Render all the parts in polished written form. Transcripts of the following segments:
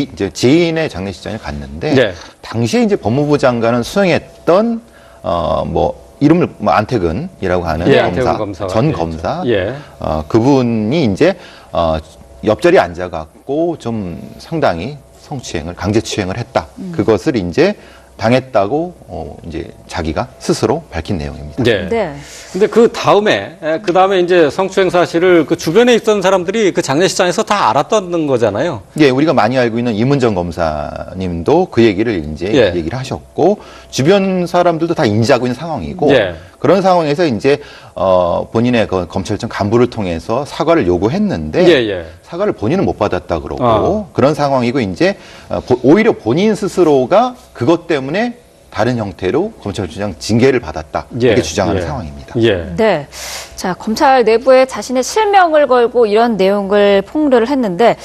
이제 지인의 장례식장에 갔는데 네. 당시에 이제 법무부 장관은 수행했던 이름을 안태근이라고 하는 예, 검사, 안태근 검사가 전 되죠. 검사, 예. 그분이 이제 옆자리에 앉아갖고 좀 상당히 성추행을 강제추행을 했다. 그것을 이제 당했다고 이제 자기가 스스로 밝힌 내용입니다. 네. 네. 근데 그 다음에 이제 성추행 사실을 그 주변에 있던 사람들이 그 장례식장에서 다 알았던 거잖아요. 예, 우리가 많이 알고 있는 이문정 검사님도 그 얘기를 이제 예. 얘기를 하셨고 주변 사람들도 다 인지하고 있는 상황이고 예. 그런 상황에서 이제 본인의 그 검찰청 간부를 통해서 사과를 요구했는데 예. 사과를 본인은 못 받았다 그러고 아. 그런 상황이고 이제 오히려 본인 스스로가 그것 때문에 다른 형태로 검찰총장 징계를 받았다 이렇게 주장하는 상황입니다. 예. 네. 자, 검찰 내부에 자신의 실명을 걸고 이런 내용을 폭로를 했는데,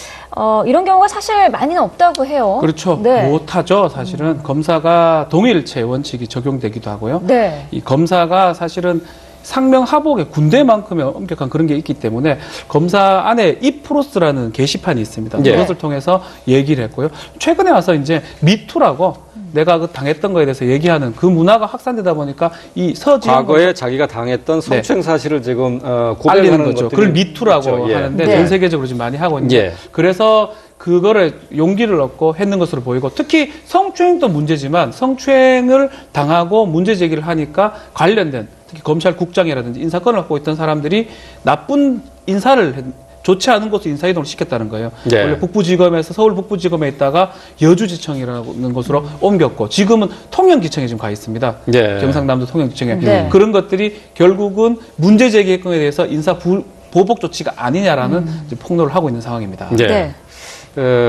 이런 경우가 사실 많이는 없다고 해요. 그렇죠. 네. 못하죠. 사실은 검사가 동일체 원칙이 적용되기도 하고요. 네. 이 검사가 사실은 상명하복에 군대만큼의 엄격한 그런 게 있기 때문에 검사 안에 이프로스라는 게시판이 있습니다. 예. 그것을 통해서 얘기를 했고요. 최근에 와서 이제 미투라고 내가 그 당했던 거에 대해서 얘기하는 그 문화가 확산되다 보니까 이 서지영 과거에 자기가 당했던 성추행 사실을 지금 알리는 고백하는 거죠. 것들이 그걸 미투라고 있죠. 예. 하는데 네. 전 세계적으로 지금 많이 하고 있는데 예. 그래서 그거를 용기를 얻고 했는 것으로 보이고 특히 성추행도 문제지만 성추행을 당하고 문제 제기를 하니까 관련된 특히 검찰국장이라든지 인사권을 갖고 있던 사람들이 나쁜 인사를 좋지 않은 곳으로 인사이동을 시켰다는 거예요. 네. 원래 북부지검에서 서울 북부지검에 있다가 여주지청이라는 곳으로 옮겼고 지금은 통영지청에 지금 가 있습니다. 네. 경상남도 통영지청에. 네. 그런 것들이 결국은 문제 제기했건에 대해서 인사 보복 조치가 아니냐라는 이제 폭로를 하고 있는 상황입니다. 네.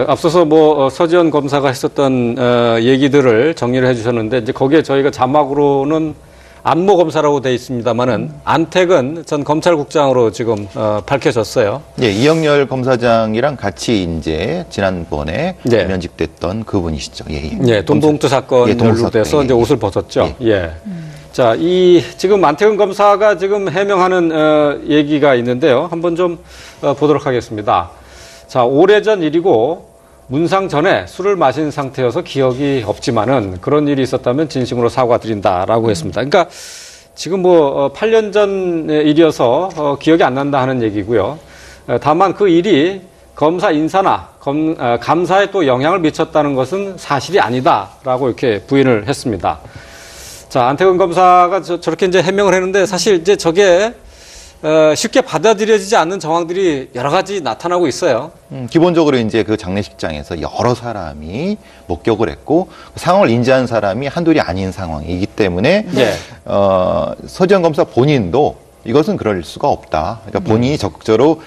앞서서 서지현 검사가 했었던 얘기들을 정리를 해주셨는데 이제 거기에 저희가 자막으로는 안모 검사라고 돼 있습니다만은 안택은 전 검찰국장으로 지금 밝혀졌어요. 예, 이영렬 검사장이랑 같이 이제 지난번에 네. 면직됐던 그분이시죠. 예. 예, 돈봉투 사건 예, 돈봉투 연루돼서 사건. 이제 옷을 벗었죠. 예. 자, 지금 안태근 검사가 지금 해명하는 얘기가 있는데요. 한번 좀 보도록 하겠습니다. 자, 오래전 일이고 문상 전에 술을 마신 상태여서 기억이 없지만은 그런 일이 있었다면 진심으로 사과드린다라고 했습니다. 그러니까 지금 8년 전 일이어서 기억이 안 난다 하는 얘기고요. 다만 그 일이 검사 인사나 감사에 또 영향을 미쳤다는 것은 사실이 아니다라고 이렇게 부인을 했습니다. 자, 안태근 검사가 저렇게 이제 해명을 했는데 사실 이제 저게 쉽게 받아들여지지 않는 정황들이 여러 가지 나타나고 있어요. 기본적으로 이제 그 장례식장에서 여러 사람이 목격을 했고 그 상황을 인지한 사람이 한둘이 아닌 상황이기 때문에 네. 서지현 검사 본인도 이것은 그럴 수가 없다. 그러니까 본인이 적극적으로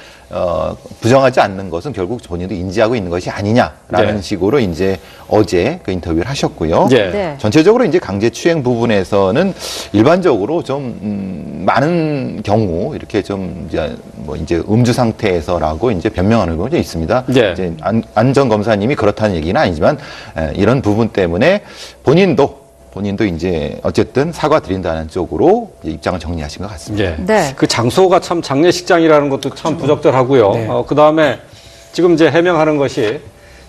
부정하지 않는 것은 결국 본인도 인지하고 있는 것이 아니냐라는 네. 식으로 이제 어제 그 인터뷰를 하셨고요. 예. 네. 전체적으로 이제 강제추행 부분에서는 일반적으로 좀 많은 경우 이렇게 좀 이제 음주 상태에서라고 이제 변명하는 경우가 있습니다. 네. 이제 안전 검사님이 그렇다는 얘기는 아니지만 이런 부분 때문에 본인도 이제 어쨌든 사과드린다는 쪽으로 이제 입장을 정리하신 것 같습니다. 예. 네. 그 장소가 참 장례식장이라는 것도 참 부적절하고요. 네. 그 다음에 지금 이제 해명하는 것이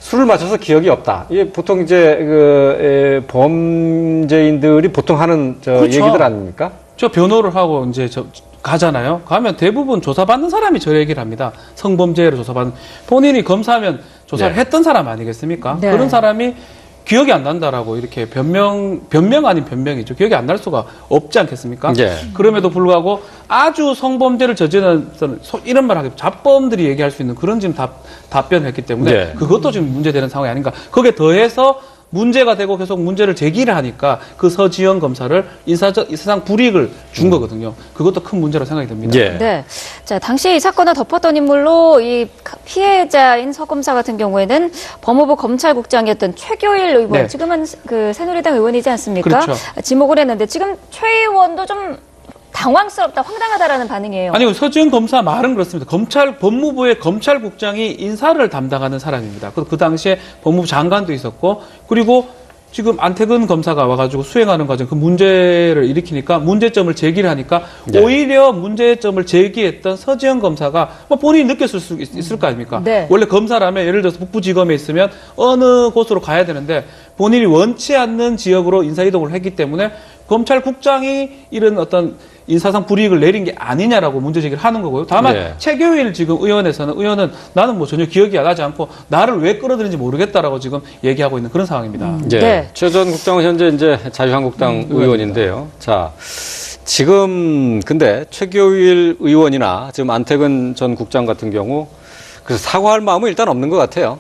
술을 마셔서 기억이 없다. 이게 보통 이제 범죄인들이 보통 하는 그렇죠. 얘기들 아닙니까? 저 변호를 하고 이제 가잖아요. 가면 대부분 조사받는 사람이 저 얘기를 합니다. 성범죄로 조사받는 본인이 검사하면 조사를 네. 했던 사람 아니겠습니까? 네. 그런 사람이 기억이 안 난다라고 이렇게 변명 아닌 변명이죠. 기억이 안 날 수가 없지 않겠습니까? 네. 그럼에도 불구하고 아주 성범죄를 저지르는 이런 말 하겠죠. 자범들이 얘기할 수 있는 그런 지금 답변을 했기 때문에 네. 그것도 지금 문제되는 상황이 아닌가. 거기에 더해서 문제가 되고 계속 문제를 제기를 하니까 그 서지현 검사를 인사상 불이익을 준 거거든요. 그것도 큰 문제로 생각이 듭니다. 예. 네. 자, 당시 이 사건을 덮었던 인물로 이 피해자인 서 검사 같은 경우에는 법무부 검찰국장이었던 최교일 의원, 네. 지금은 그 새누리당 의원이지 않습니까? 그렇죠. 지목을 했는데 지금 최 의원도 좀 당황스럽다, 황당하다라는 반응이에요. 아니요, 서지현 검사 말은 그렇습니다. 법무부의 검찰국장이 인사를 담당하는 사람입니다. 그 당시에 법무부 장관도 있었고, 그리고 지금 안태근 검사가 와가지고 수행하는 과정 그 문제를 일으키니까 문제점을 제기를 하니까 네. 오히려 문제점을 제기했던 서지현 검사가 뭐 본인이 느꼈을 수 있을 거 아닙니까? 네. 원래 검사라면 예를 들어서 북부지검에 있으면 어느 곳으로 가야 되는데 본인이 원치 않는 지역으로 인사이동을 했기 때문에 검찰국장이 이런 어떤 인사상 불이익을 내린 게 아니냐라고 문제 제기를 하는 거고요. 다만 네. 최교일 지금 의원은 나는 뭐 전혀 기억이 나지 않고 나를 왜 끌어들인지 모르겠다라고 지금 얘기하고 있는 그런 상황입니다. 예. 네. 최 전 국장은 현재 이제 자유한국당 의원인데요. 자, 지금 근데 최교일 의원이나 지금 안태근 전 국장 같은 경우 그래서 사과할 마음은 일단 없는 것 같아요.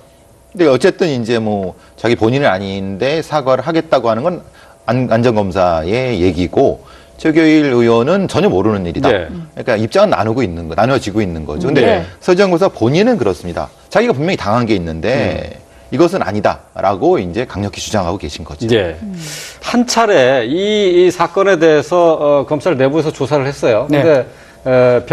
근데 어쨌든 이제 뭐 자기 본인은 아닌데 사과를 하겠다고 하는 건 안전검사의 얘기고 최교일 의원은 전혀 모르는 일이다. 네. 그러니까 입장은 나눠지고 있는 거죠. 근데 네. 서지현 검사 본인은 그렇습니다. 자기가 분명히 당한 게 있는데 이것은 아니다라고 이제 강력히 주장하고 계신 거죠. 예. 한 차례 이 사건에 대해서 검찰 내부에서 조사를 했어요. 네. 근데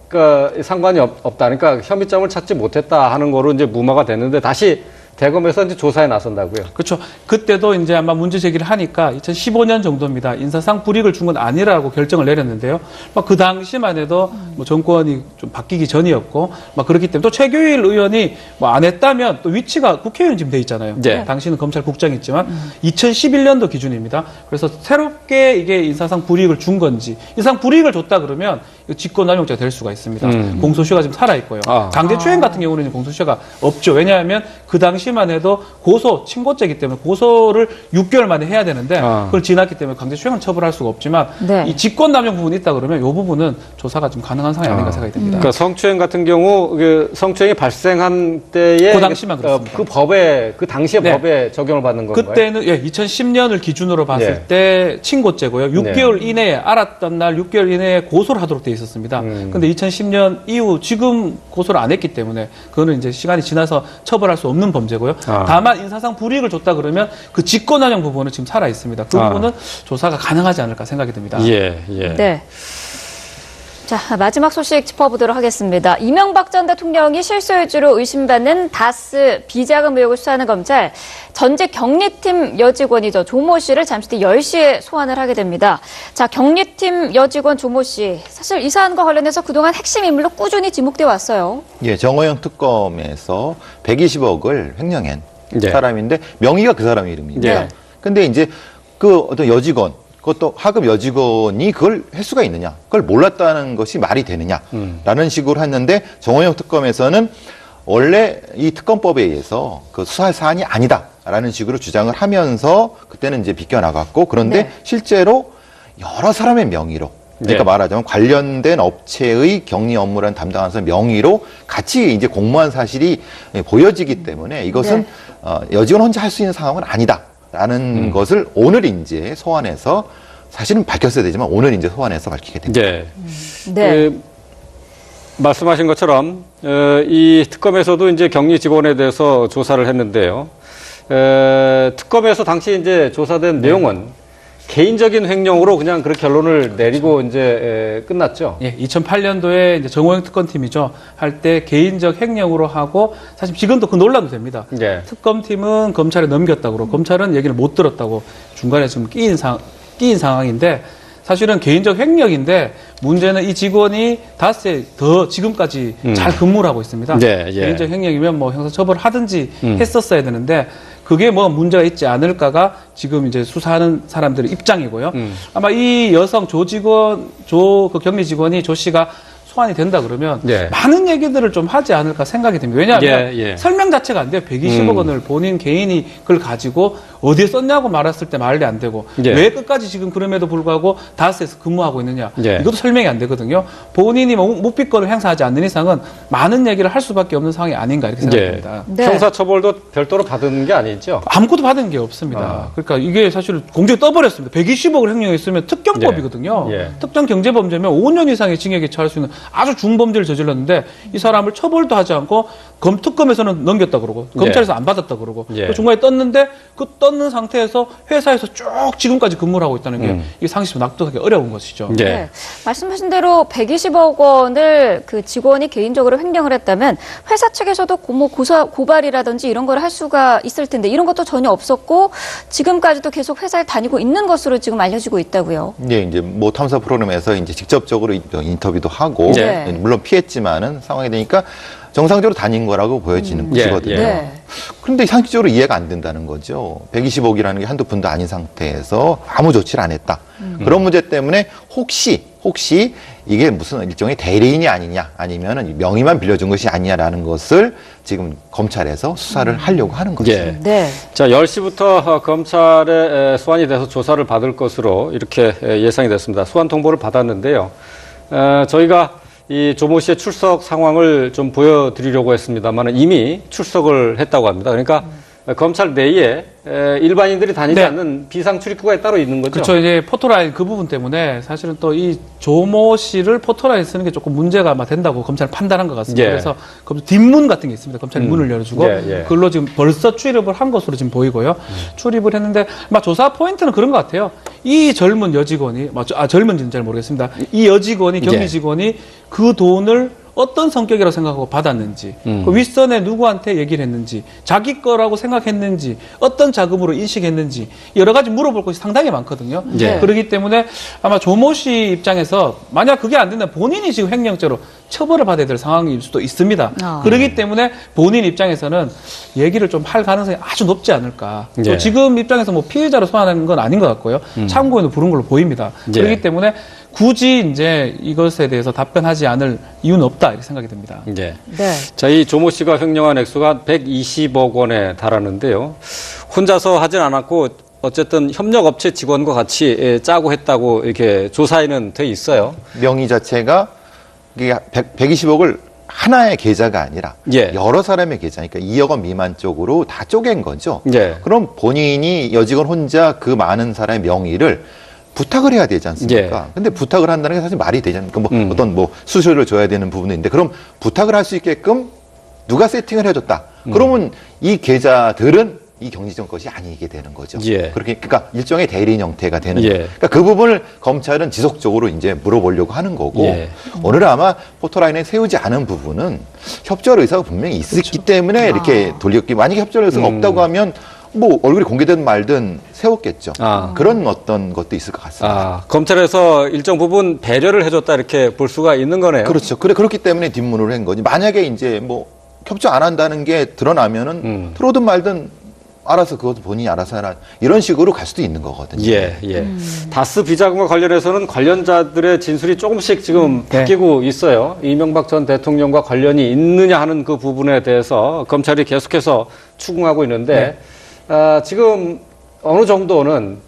그러니까 상관이 없다. 그러니까 혐의점을 찾지 못했다 하는 거로 이제 무마가 됐는데 다시 대검에서 이제 조사에 나선다고요. 그렇죠. 그때도 이제 아마 문제 제기를 하니까 2015년 정도입니다. 인사상 불이익을 준 건 아니라고 결정을 내렸는데요. 막 그 당시만 해도 뭐 정권이 좀 바뀌기 전이었고 막 그렇기 때문에 또 최교일 의원이 뭐 안 했다면 또 위치가 국회의원 지금 돼 있잖아요. 네. 당시는 검찰국장이었지만 2011년도 기준입니다. 그래서 새롭게 이게 인사상 불이익을 준 건지 인사상 불이익을 줬다 그러면 이거 직권남용죄가 될 수가 있습니다. 공소시효가 지금 살아 있고요. 아. 강제추행 같은 경우는 공소시효가 없죠. 왜냐하면 그 당시만 해도 친고죄이기 때문에 고소를 6개월 만에 해야 되는데 그걸 지났기 때문에 강제추행은 처벌할 수가 없지만 네. 이 직권남용 부분이 있다 그러면 이 부분은 조사가 좀 가능한 상황이 아닌가 생각이 듭니다. 그러니까 성추행 같은 경우 그 성추행이 발생한 때에 그 당시만 그렇습니다. 그 법에 그 당시의 네. 법에 적용을 받는 건가요? 그때는 2010년을 기준으로 봤을 예. 때 친고죄고요. 6개월 이내에 알았던 날 6개월 이내에 고소를 하도록 돼 있었습니다. 근데 2010년 이후 지금 고소를 안 했기 때문에 그거는 이제 시간이 지나서 처벌할 수 없는 범죄고요. 다만 인사상 불이익을 줬다 그러면 그 직권남용 부분은 지금 살아 있습니다. 그 부분은 조사가 가능하지 않을까 생각이 듭니다. 예, 예. 네. 자, 마지막 소식 짚어보도록 하겠습니다. 이명박 전 대통령이 실소유주로 의심받는 다스 비자금 의혹을 수사하는 검찰 전직 경리팀 여직원이죠. 조모 씨를 잠시 뒤 10시에 소환을 하게 됩니다. 자, 경리팀 여직원 조모 씨. 사실 이 사안과 관련해서 그동안 핵심 인물로 꾸준히 지목돼 왔어요. 예, 정호영 특검에서 120억을 횡령한 네. 사람인데 명의가 그 사람 이름입니다. 네. 근데 이제 그 어떤 여직원, 그것도 하급 여직원이 그걸 할 수가 있느냐, 그걸 몰랐다는 것이 말이 되느냐라는 식으로 했는데 정호영 특검에서는 원래 이 특검법에 의해서 그 수사할 사안이 아니다라는 식으로 주장을 하면서 그때는 이제 비껴나갔고 그런데 네. 실제로 여러 사람의 명의로 그러니까 네. 말하자면 관련된 업체의 격리 업무를 담당하는 사람 명의로 같이 이제 공모한 사실이 보여지기 때문에 이것은 네. 여직원 혼자 할 수 있는 상황은 아니다라는 것을 오늘 이제 소환해서 사실은 밝혔어야 되지만 오늘 이제 소환해서 밝히게 됩니다. 예. 네. 말씀하신 것처럼 이 특검에서도 이제 격리 직원에 대해서 조사를 했는데요. 특검에서 당시 이제 조사된 내용은 개인적인 횡령으로 그냥 그렇게 결론을 내리고 이제 끝났죠. 예, 2008년도에 이제 정호영 특검팀이죠. 할 때 개인적 횡령으로 하고 사실 지금도 그 논란도 됩니다. 예. 특검팀은 검찰에 넘겼다고 그러고 검찰은 얘기를 못 들었다고 중간에 지금 끼인 상황인데 사실은 개인적 횡령인데 문제는 이 직원이 다스에 더 지금까지 잘 근무를 하고 있습니다. 예, 예. 개인적 횡령이면 뭐 형사처벌을 하든지 했었어야 되는데 그게 뭐 문제가 있지 않을까가 지금 이제 수사하는 사람들의 입장이고요. 아마 이 여성 그 격리 직원이 조 씨가 소환이 된다 그러면 예. 많은 얘기들을 좀 하지 않을까 생각이 됩니다. 왜냐하면 예, 예. 설명 자체가 안 돼요. 120억 원을 본인 개인이 그걸 가지고 어디에 썼냐고 말했을 때 말이 안 되고 예. 왜 끝까지 지금 그럼에도 불구하고 다스에서 근무하고 있느냐 예. 이것도 설명이 안 되거든요. 본인이 묵비권을 행사하지 않는 이상은 많은 얘기를 할 수밖에 없는 상황이 아닌가 이렇게 생각이 듭니다. 네. 형사처벌도 별도로 받은 게 아니죠. 아무것도 받은 게 없습니다. 그러니까 이게 사실 공정이 떠버렸습니다. 120억을 횡령했으면 특경법이거든요. 예. 예. 특정 경제범죄면 5년 이상의 징역에 처할 수 있는 아주 중범죄를 저질렀는데 이 사람을 처벌도 하지 않고 특검에서는 넘겼다 그러고 검찰에서 안 받았다 그러고 예. 그 중간에 떴는데 그 떴 없는 상태에서 회사에서 쭉 지금까지 근무를 하고 있다는 게 이게 상식적으로 납득하기 어려운 것이죠. 예. 네. 말씀하신 대로 120억 원을 그 직원이 개인적으로 횡령을 했다면 회사 측에서도 뭐 고발이라든지 이런 걸 할 수가 있을 텐데 이런 것도 전혀 없었고 지금까지도 계속 회사에 다니고 있는 것으로 지금 알려지고 있다고요. 예, 이제 모 탐사 프로그램에서 이제 직접적으로 인터뷰도 하고 네. 물론 피했지만은 상황이 되니까 정상적으로 다닌 거라고 보여지는 예, 것이거든요. 예. 네. 그런데 상식적으로 이해가 안 된다는 거죠. 120억이라는 게 한두 푼도 아닌 상태에서 아무 조치를 안 했다. 그런 문제 때문에 혹시 이게 무슨 일종의 대리인이 아니냐 아니면은 명의만 빌려준 것이 아니냐라는 것을 지금 검찰에서 수사를 하려고 하는 거죠. 예. 네. 자, 10시부터 검찰에 소환이 돼서 조사를 받을 것으로 이렇게 예상이 됐습니다. 소환 통보를 받았는데요. 저희가 이 조모 씨의 출석 상황을 좀 보여드리려고 했습니다만 이미 출석을 했다고 합니다. 그러니까 검찰 내에 일반인들이 다니지 네. 않는 비상 출입구가 따로 있는 거죠. 그렇죠. 이제 포토라인 그 부분 때문에 사실은 또 이 조모 씨를 포토라인 쓰는 게 조금 문제가 된다고 검찰은 판단한 것 같습니다. 예. 그래서 뒷문 같은 게 있습니다. 검찰이 문을 열어주고 예, 예. 그걸로 지금 벌써 출입을 한 것으로 지금 보이고요. 출입을 했는데 아마 조사 포인트는 그런 것 같아요. 이 젊은 여직원이 젊은지는 잘 모르겠습니다. 이 여직원이 경비 직원이 그 돈을 어떤 성격이라고 생각하고 받았는지, 그 윗선에 누구한테 얘기를 했는지, 자기 거라고 생각했는지, 어떤 자금으로 인식했는지 여러 가지 물어볼 것이 상당히 많거든요. 예. 그렇기 때문에 아마 조모 씨 입장에서 만약 그게 안 된다면 본인이 지금 횡령죄로 처벌을 받아야 될 상황일 수도 있습니다. 그렇기 때문에 본인 입장에서는 얘기를 좀 할 가능성이 아주 높지 않을까. 예. 또 지금 입장에서 뭐 피해자로 소환하는 건 아닌 것 같고요. 참고인을 부른 걸로 보입니다. 예. 그렇기 때문에 굳이 이제 이것에 대해서 답변하지 않을 이유는 없다 이렇게 생각이 듭니다. 예. 네. 자, 이 조모 씨가 횡령한 액수가 120억 원에 달하는데요. 혼자서 하진 않았고 어쨌든 협력업체 직원과 같이 짜고 했다고 이렇게 조사에는 돼 있어요. 명의 자체가 이게 120억을 하나의 계좌가 아니라 예. 여러 사람의 계좌, 그러니까 2억 원 미만 쪽으로 다 쪼갠 거죠. 예. 그럼 본인이 여직원 혼자 그 많은 사람의 명의를 부탁을 해야 되지 않습니까? 근데 부탁을 한다는 게 사실 말이 되지 않습니까? 어떤 수수료를 줘야 되는 부분도 있는데 그럼 부탁을 할 수 있게끔 누가 세팅을 해줬다. 그러면 이 계좌들은 이 경리지원 것이 아니게 되는 거죠. 예. 그러니까 일종의 대리인 형태가 되는 예. 거예요. 그러니까 그 부분을 검찰은 지속적으로 이제 물어보려고 하는 거고 예. 오늘 아마 포토라인에 세우지 않은 부분은 협조할 의사가 분명히 있었기 때문에 이렇게 돌렸기. 만약에 협조할 의사가 없다고 하면 뭐 얼굴이 공개된 말든 세웠겠죠. 그런 어떤 것도 있을 것 같습니다. 검찰에서 일정 부분 배려를 해줬다 이렇게 볼 수가 있는 거네요. 그렇죠. 그렇기 때문에 뒷문으로 한 거지. 만약에 이제 뭐 협조 안 한다는 게 드러나면은 들어오든 말든 알아서 그것도 본인이 알아서 하라. 이런 식으로 갈 수도 있는 거거든요. 예, 예. 다스 비자금과 관련해서는 관련자들의 진술이 조금씩 지금 바뀌고 있어요. 이명박 전 대통령과 관련이 있느냐 하는 그 부분에 대해서 검찰이 계속해서 추궁하고 있는데 지금 어느 정도는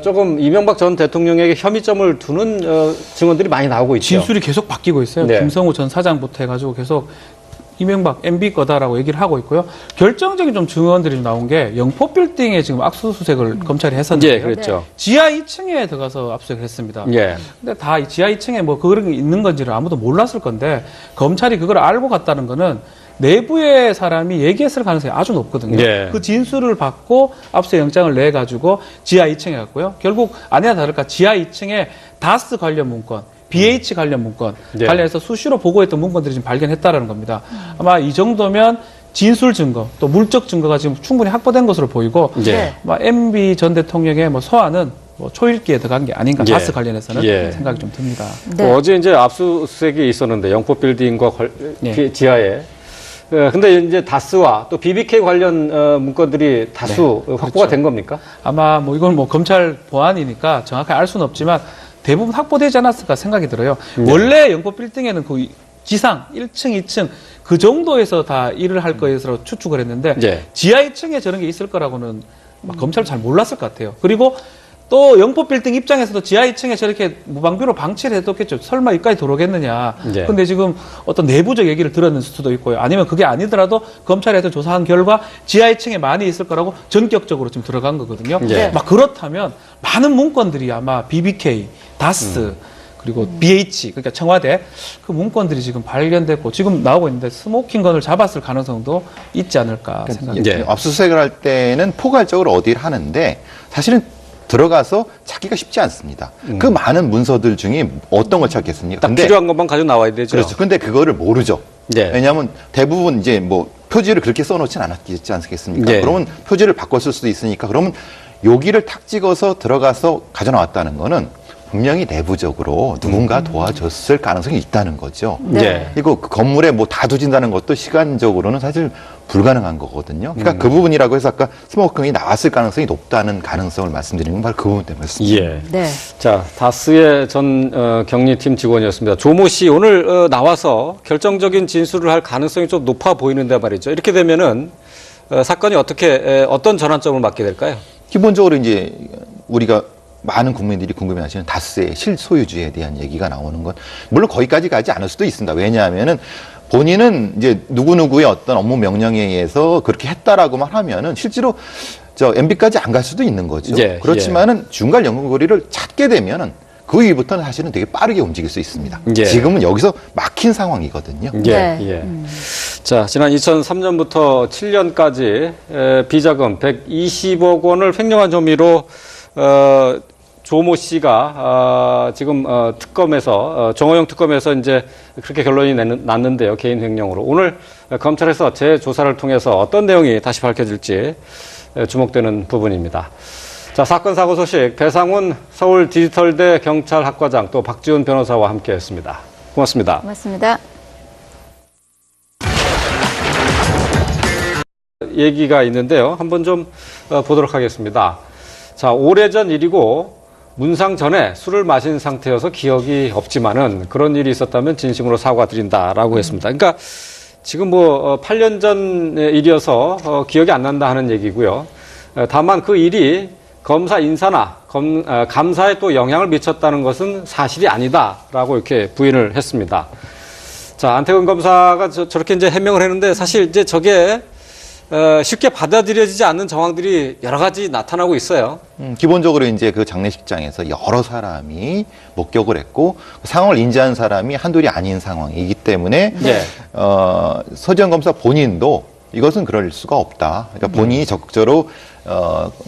조금 이명박 전 대통령에게 혐의점을 두는 증언들이 많이 나오고 있죠. 진술이 계속 바뀌고 있어요. 네. 김성우 전 사장부터 해가지고 계속 이명박 MB 거다라고 얘기를 하고 있고요. 결정적인 좀 증언들이 좀 나온 게 영포 빌딩에 지금 압수수색을 검찰이 했었는데요. 예, 그랬죠. 지하 2층에 들어가서 압수수색을 했습니다. 예. 근데 다 지하 2층에 뭐 그런 게 있는 건지를 아무도 몰랐을 건데 검찰이 그걸 알고 갔다는 거는 내부의 사람이 얘기했을 가능성이 아주 높거든요. 예. 그 진술을 받고 압수수색 영장을 내 가지고 지하 2층에 갔고요. 결국 아니나 다를까 지하 2층에 다스 관련 문건, BH 관련 문건 예. 관련해서 수시로 보고했던 문건들이 지금 발견했다라는 겁니다. 아마 이 정도면 진술 증거 또 물적 증거가 지금 충분히 확보된 것으로 보이고 예. 아마 MB 전 대통령의 소환은 초읽기에 들어간 게 아닌가 다스 관련해서는 예. 생각이 좀 듭니다. 네. 어제 이제 압수수색이 있었는데 영포 빌딩과 예. 지하에. 근데 이제 다스와 또 BBK 관련 문건들이 다수 확보가 그렇죠. 된 겁니까? 아마 이건 검찰 보안이니까 정확하게 알 수는 없지만 대부분 확보되지 않았을까 생각이 들어요. 원래 영포 빌딩에는 그 지상 1층, 2층 그 정도에서 다 일을 할 것으로 추측을 했는데 예. 지하 2층에 저런 게 있을 거라고는 검찰 잘 몰랐을 것 같아요. 그리고 또 영포 빌딩 입장에서도 지하 2층에 저렇게 무방비로 방치를 해뒀겠죠. 설마 여기까지 들어오겠느냐. 예. 근데 지금 어떤 내부적 얘기를 들었는 수도 있고요. 아니면 그게 아니더라도 검찰이 하여튼 조사한 결과 지하 2층에 많이 있을 거라고 전격적으로 지금 들어간 거거든요. 예. 막 그렇다면 많은 문건들이 아마 BBK, 다스, 그리고 BH, 그러니까 청와대 그 문건들이 지금 발견됐고 지금 나오고 있는데 스모킹건을 잡았을 가능성도 있지 않을까 생각합니다. 예. 압수수색을 할 때는 포괄적으로 어디를 하는데 사실은 들어가서 찾기가 쉽지 않습니다. 그 많은 문서들 중에 어떤 걸 찾겠습니까? 딱 필요한 것만 가지고 나와야 되죠. 그렇죠. 근데 그거를 모르죠. 예. 왜냐하면 대부분 이제 뭐 표지를 그렇게 써놓진 않았지 않겠습니까? 예. 그러면 표지를 바꿨을 수도 있으니까 그러면 여기를 탁 찍어서 들어가서 가져나왔다는 거는 분명히 내부적으로 누군가 도와줬을 가능성이 있다는 거죠. 네. 예. 그리고 그 건물에 뭐 다 두진다는 것도 시간적으로는 사실 불가능한 거거든요. 그러니까 그 부분이라고 해서 아까 스모킹이 나왔을 가능성이 높다는 가능성을 말씀드리는 건 바로 그 부분 때문이었습니다. 예. 네. 자, 다스의 전 경리팀 직원이었습니다. 조모 씨 오늘 나와서 결정적인 진술을 할 가능성이 좀 높아 보이는데 말이죠. 이렇게 되면은 사건이 어떤 전환점을 맞게 될까요? 기본적으로 이제 우리가 많은 국민들이 궁금해하시는 다스의 실소유주에 대한 얘기가 나오는 건 물론 거기까지 가지 않을 수도 있습니다. 왜냐하면은 본인은 이제 누구누구의 어떤 업무 명령에 의해서 그렇게 했다라고만 하면은 실제로 MB까지 안 갈 수도 있는 거죠. 예, 그렇지만은 중간 연결고리를 찾게 되면은 그 이후부터는 사실은 되게 빠르게 움직일 수 있습니다. 예. 지금은 여기서 막힌 상황이거든요. 네. 예. 자, 지난 2003년부터 7년까지 비자금 120억 원을 횡령한 혐의로 조모 씨가 지금 특검에서 정호영 특검에서 이제 그렇게 결론이 났는데요. 개인 횡령으로. 오늘 검찰에서 재조사를 통해서 어떤 내용이 다시 밝혀질지 주목되는 부분입니다. 자, 사건 사고 소식 배상훈 서울 디지털대 경찰학과장 또 박지훈 변호사와 함께했습니다. 고맙습니다. 고맙습니다. 얘기가 있는데요. 한번 좀 보도록 하겠습니다. 자, 오래전 일이고 문상 전에 술을 마신 상태여서 기억이 없지만은 그런 일이 있었다면 진심으로 사과드린다라고 했습니다. 그러니까 지금 뭐 8년 전 일이어서 기억이 안 난다 하는 얘기고요. 다만 그 일이 검사 인사나 감사에 또 영향을 미쳤다는 것은 사실이 아니다라고 이렇게 부인을 했습니다. 자, 안태근 검사가 저렇게 이제 해명을 했는데 사실 이제 저게 쉽게 받아들여지지 않는 정황들이 여러 가지 나타나고 있어요. 기본적으로 이제 그 장례식장에서 여러 사람이 목격을 했고 그 상황을 인지한 사람이 한둘이 아닌 상황이기 때문에 네. 서지현 검사 본인도 이것은 그럴 수가 없다. 그러니까 본인이 적극적으로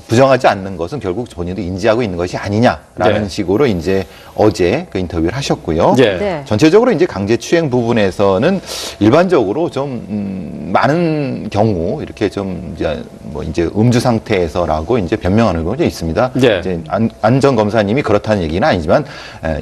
부정하지 않는 것은 결국 본인도 인지하고 있는 것이 아니냐라는 네. 식으로 이제 어제 그 인터뷰를 하셨고요. 예. 네. 전체적으로 이제 강제추행 부분에서는 일반적으로 좀 많은 경우 이렇게 좀 이제 음주 상태에서라고 이제 변명하는 경우도 있습니다. 네. 이제 안 전 검사님이 그렇다는 얘기는 아니지만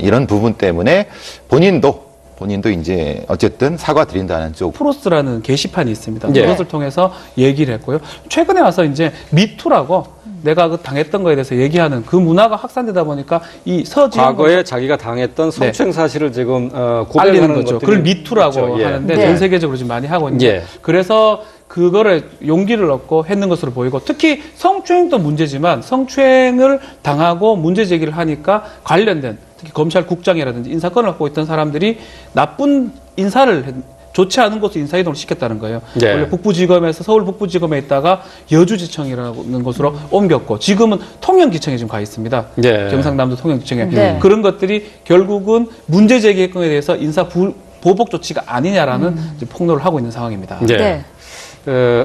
이런 부분 때문에 본인도 이제 어쨌든 사과드린다는 쪽. 프로스라는 게시판이 있습니다. 예. 그것을 통해서 얘기를 했고요. 최근에 와서 이제 미투라고 내가 그 당했던 거에 대해서 얘기하는 그 문화가 확산되다 보니까 이 서지현 과거에 자기가 당했던 성추행 사실을 지금 알리는 고발하는 거죠. 것들이 그걸 미투라고 있죠. 예. 하는데 네. 전 세계적으로 지금 많이 하고 있는데 예. 그래서 그거를 용기를 얻고 했는 것으로 보이고 특히 성추행도 문제지만 성추행을 당하고 문제 제기를 하니까 관련된 특히 검찰국장이라든지 인사권을 갖고 있던 사람들이 나쁜 인사를 좋지 않은 곳으로 인사이동을 시켰다는 거예요. 예. 원래 북부지검에서 서울 북부지검에 있다가 여주지청이라는 곳으로 옮겼고 지금은 통영지청에 지금 가 있습니다. 예. 경상남도 통영지청에 네. 그런 것들이 결국은 문제 제기의 건에 대해서 인사 보복 조치가 아니냐라는 이제 폭로를 하고 있는 상황입니다. 예. 네.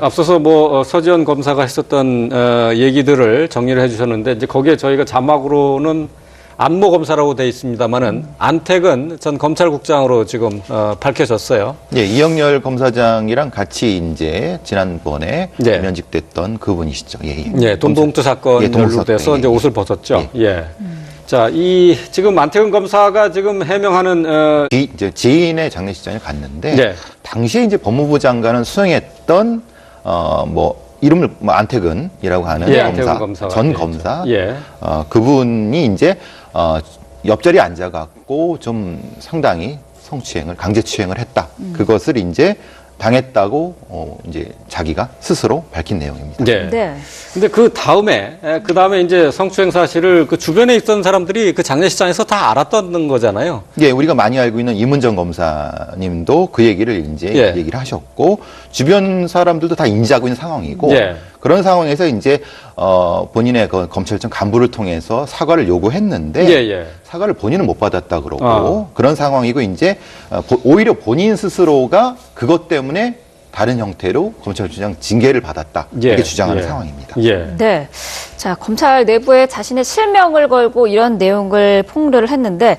앞서서 서지현 검사가 했었던 얘기들을 정리를 해주셨는데 이제 거기에 저희가 자막으로는 안모 검사라고 돼 있습니다만은 안택은 전 검찰국장으로 지금 밝혀졌어요. 예, 이영렬 검사장이랑 같이 이제 지난번에 예. 면직됐던 그분이시죠. 예, 예. 예, 돈봉투 사건 예, 돈봉투 연루돼서 사건, 이제 예. 옷을 벗었죠. 예. 자, 지금 안태근 검사가 지금 해명하는 이제 지인의 장례식장에 갔는데 네. 당시에 이제 법무부 장관은 수행했던 이름을 안태근이라고 하는 예, 검사, 안태근 검사가 전 되죠. 검사, 예. 그분이 이제 옆자리에 앉아갖고 좀 상당히 성추행을 강제추행을 했다. 그것을 이제 당했다고 이제 자기가 스스로 밝힌 내용입니다. 네. 네. 근데 그 다음에 이제 성추행 사실을 그 주변에 있던 사람들이 그 장례식장에서 다 알았던 거잖아요. 예, 우리가 많이 알고 있는 이문정 검사님도 그 얘기를 이제 예. 얘기를 하셨고 주변 사람들도 다 인지하고 있는 상황이고 예. 그런 상황에서 이제 본인의 그 검찰청 간부를 통해서 사과를 요구했는데 예, 예. 사과를 본인은 못 받았다 그러고 아. 그런 상황이고 이제 오히려 본인 스스로가 그것 때문에 다른 형태로 검찰총장 징계를 받았다 예, 이렇게 주장하는 예. 상황입니다. 예. 네. 자, 검찰 내부에 자신의 실명을 걸고 이런 내용을 폭로를 했는데,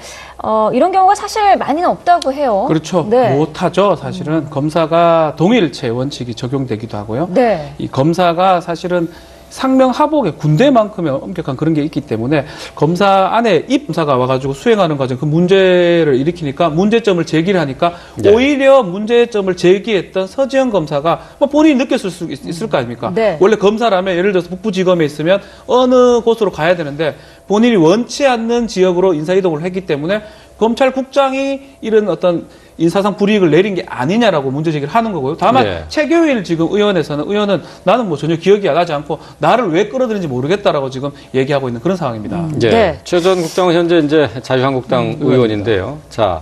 이런 경우가 사실 많이는 없다고 해요. 그렇죠. 네. 못하죠. 사실은 검사가 동일체 원칙이 적용되기도 하고요. 네. 이 검사가 사실은 상명하복의 군대만큼의 엄격한 그런 게 있기 때문에 검사 안에 입검사가 와가지고 수행하는 과정 그 문제를 일으키니까 문제점을 제기를 하니까 네. 오히려 문제점을 제기했던 서지현 검사가 뭐 본인이 느꼈을 수 있을 거 아닙니까? 네. 원래 검사라면 예를 들어서 북부지검에 있으면 어느 곳으로 가야 되는데 본인이 원치 않는 지역으로 인사이동을 했기 때문에 검찰국장이 이런 어떤 인사상 불이익을 내린 게 아니냐라고 문제 제기를 하는 거고요. 다만 네. 최교일 지금 의원은 나는 뭐 전혀 기억이 나지 않고 나를 왜 끌어들인지 모르겠다라고 지금 얘기하고 있는 그런 상황입니다. 예. 네. 최 전 국장은 현재 이제 자유한국당 의원인데요. 자,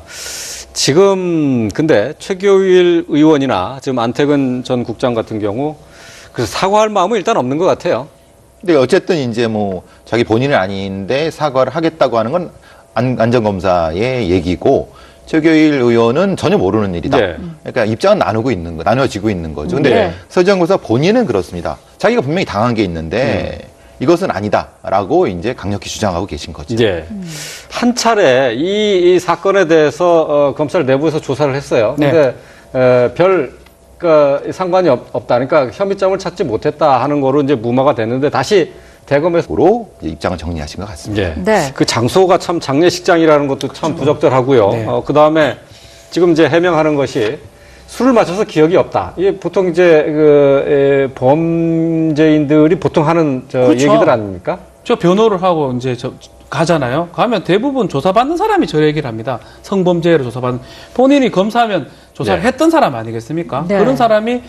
지금 근데 최교일 의원이나 지금 안태근 전 국장 같은 경우 그래서 사과할 마음은 일단 없는 것 같아요. 근데 어쨌든 이제 뭐 자기 본인은 아닌데 사과를 하겠다고 하는 건 안전검사의 얘기고 최교일 의원은 전혀 모르는 일이다. 네. 그러니까 입장은 나눠지고 있는 거죠. 근데 네. 서지현 검사 본인은 그렇습니다. 자기가 분명히 당한 게 있는데 이것은 아니다라고 이제 강력히 주장하고 계신 거죠. 예. 한 차례 이 사건에 대해서 검찰 내부에서 조사를 했어요. 네. 근데 별 상관이 없다. 그러니까 혐의점을 찾지 못했다 하는 거로 이제 무마가 됐는데 다시 대검에서 로 이제 입장을 정리하신 것 같습니다. 예. 네. 그 장소가 참 장례식장이라는 것도 참 부적절하고요. 네. 그 다음에 지금 이제 해명하는 것이 술을 마셔서 기억이 없다. 이게 보통 이제 범죄인들이 보통 하는 그렇죠. 얘기들 아닙니까? 저 변호를 하고 이제 가잖아요. 가면 대부분 조사받는 사람이 저 얘기를 합니다. 성범죄를 조사받는 본인이 검사하면 조사를 네. 했던 사람 아니겠습니까? 네. 그런 사람이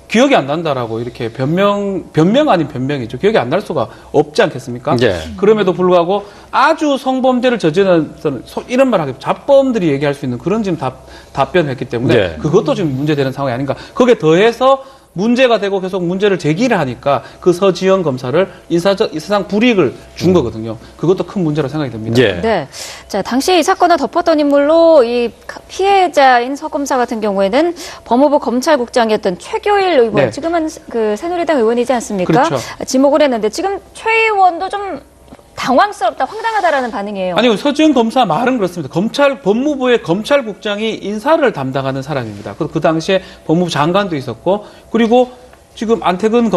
기억이 안 난다라고 이렇게 변명 아닌 변명이죠. 기억이 안 날 수가 없지 않겠습니까? 예. 그럼에도 불구하고 아주 성범죄를 저지르는 이런 말 하기 자범들이 얘기할 수 있는 그런 지금 답변을 했기 때문에 예. 그것도 지금 문제되는 상황이 아닌가. 거기에 더해서 문제가 되고 계속 문제를 제기를 하니까 그 서지현 검사를 인사상 불이익을 준 거거든요. 그것도 큰 문제로 생각이 됩니다. 예. 네. 자, 당시 이 사건을 덮었던 인물로 이 피해자인 서 검사 같은 경우에는 법무부 검찰국장이었던 최교일 의원, 네. 지금은 그 새누리당 의원이지 않습니까? 그렇죠. 지목을 했는데 지금 최 의원도 좀 당황스럽다, 황당하다라는 반응이에요. 아니요, 서지현 검사 말은 그렇습니다. 법무부의 검찰국장이 인사를 담당하는 사람입니다. 그 당시에 법무부 장관도 있었고, 그리고 지금 안태근